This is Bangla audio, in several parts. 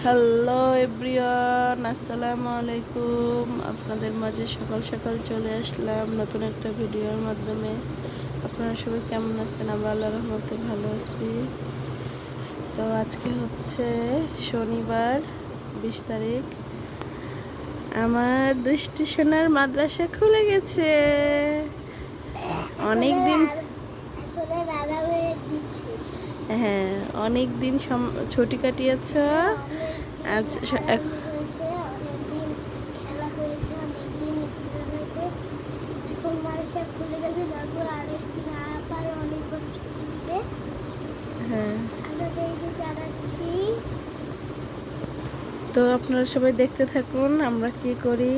হ্যালো এভরিওয়ান, আসসালামু আলাইকুম। আপনাদের মাঝে সকাল সকাল চলে আসলাম নতুন একটা ভিডিওর মাধ্যমে। আপনারা সবাই কেমন আছেন? আমরা আল্লাহর রহমতে ভালো আছি। তো আজকে হচ্ছে শনিবার 20 তারিখ। আমার দুষ্টু সোনার মাদ্রাসা খুলে গেছে। অনেক দিন, হ্যাঁ অনেক দিন ছুটি কাটিয়েছ। আজ খুলে গেছে, তারপর আরেকদিন আবার অনেক বড় ছুটি দিবে। হ্যাঁ, আপনাদেরকে জানাচ্ছি। তো আপনারা সবাই দেখতে থাকুন আমরা কি করি।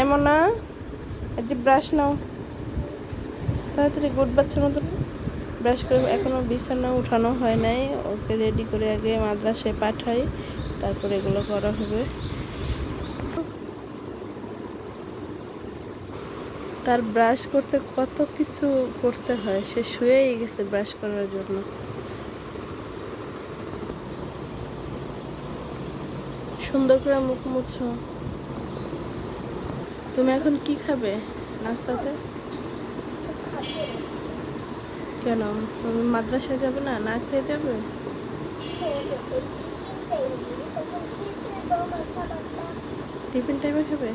এমন না, এই যে ব্রাশ নাও, তাড়াতাড়ি গুড বাচ্চার মতন ব্রাশ করে। এখনো বিছানা উঠানো হয় নাই, ওকে রেডি করে আগে মাদ্রাসায় পাঠাই, তারপরে এগুলো করা হবে। তার ব্রাশ করতে কত কিছু করতে হয়, সে শুয়েই গেছে ব্রাশ করার জন্য। সুন্দর করে মুখ মুছো। তুমি এখন কি খাবে নাস্তাতে? কেন, তুমি মাদ্রাসায় যাবে না? না খেয়ে যাবে? টিফিন টাইমে খাবে?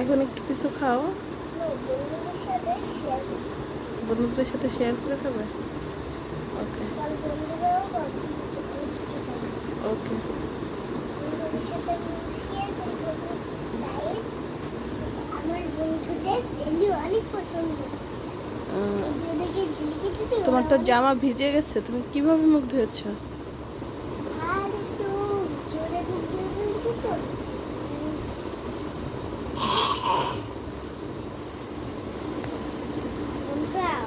এখন একটু কিছু খাও, বন্ধুদের সাথে শেয়ার করে খাবে। ওকে ওকে। তোমার তো জামা ভিজে গেছে, তুমি কিভাবে মুখ ধুয়েছো?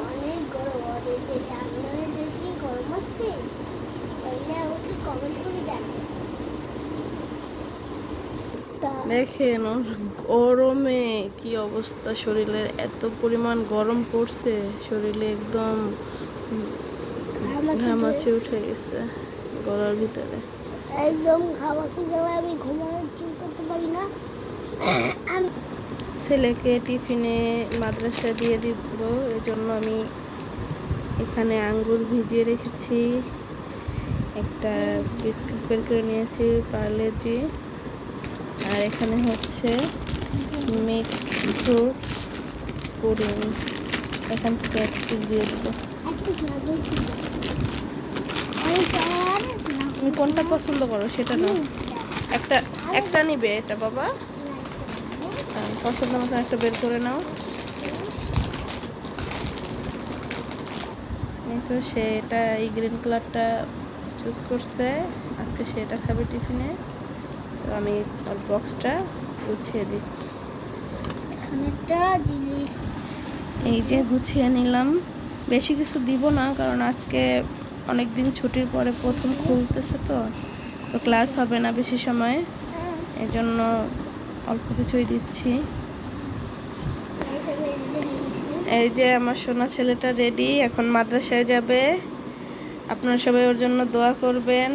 অনেক গরম, আমাদের দেশে। আপনাদের দেশে কি গরম আছে? তাইলে আমাকে কমেন্ট করে জানাবেন। দেখেন ওর গরমে কি অবস্থা, শরীরের এত পরিমাণ গরম পড়ছে, শরীরে একদম ঘামাচি উঠে গেছে গলার ভিতরে। একদম ঘামাচি জ্বালায় আমি ঘুমানোর চুল করতে পারি না। ছেলেকে টিফিনে মাদ্রাসা দিয়ে দিব, এই জন্য আমি এখানে আঙ্গুর ভিজিয়ে রেখেছি, একটা বিস্কুট বের করে নিয়েছি পার্লেজি, আর এখানে হচ্ছে মিক্স ফ্রুট পুডিং। এখান থেকে এক পিস দিয়ে দেবো। তুমি কোনটা পছন্দ করো সেটা নাও। একটা একটা নিবে এটা বাবা? পছন্দ মতো একটা বের করে নাও। এই তো সে এটা, এই গ্রিন কালারটা চুজ করছে, আজকে সে এটা খাবে টিফিনে। তো আমি ওর বক্সটা গুছিয়ে দিই। এখানে একটা জিনিস, এই যে গুছিয়ে নিলাম। বেশি কিছু দিব না, কারণ আজকে অনেক দিন ছুটির পরে প্রথম খুলতেছে, তো তো ক্লাস হবে না বেশি সময়, এই জন্য অল্প কিছুই দিচ্ছি। এই যে আমার সোনা ছেলেটা রেডি, এখন মাদ্রাসায় যাবে। আপনারা সবাই ওর জন্য দোয়া করবেন,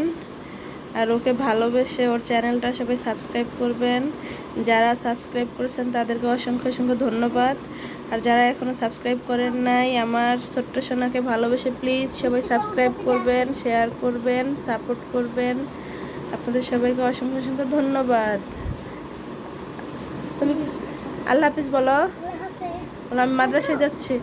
আর ওকে ভালোবেসে ওর চ্যানেলটা সবাই সাবস্ক্রাইব করবেন। যারা সাবস্ক্রাইব করেছেন তাদেরকে অসংখ্য অসংখ্য ধন্যবাদ। আর যারা এখনও সাবস্ক্রাইব করেন নাই, আমার ছোট্ট সোনাকে ভালোবেসে প্লিজ সবাই সাবস্ক্রাইব করবেন, শেয়ার করবেন, সাপোর্ট করবেন। আপনাদের সবাইকে অসংখ্য অসংখ্য ধন্যবাদ। তুমি আল্লাহ হাফিজ বলো। আমি মাদ্রাসায় যাচ্ছি।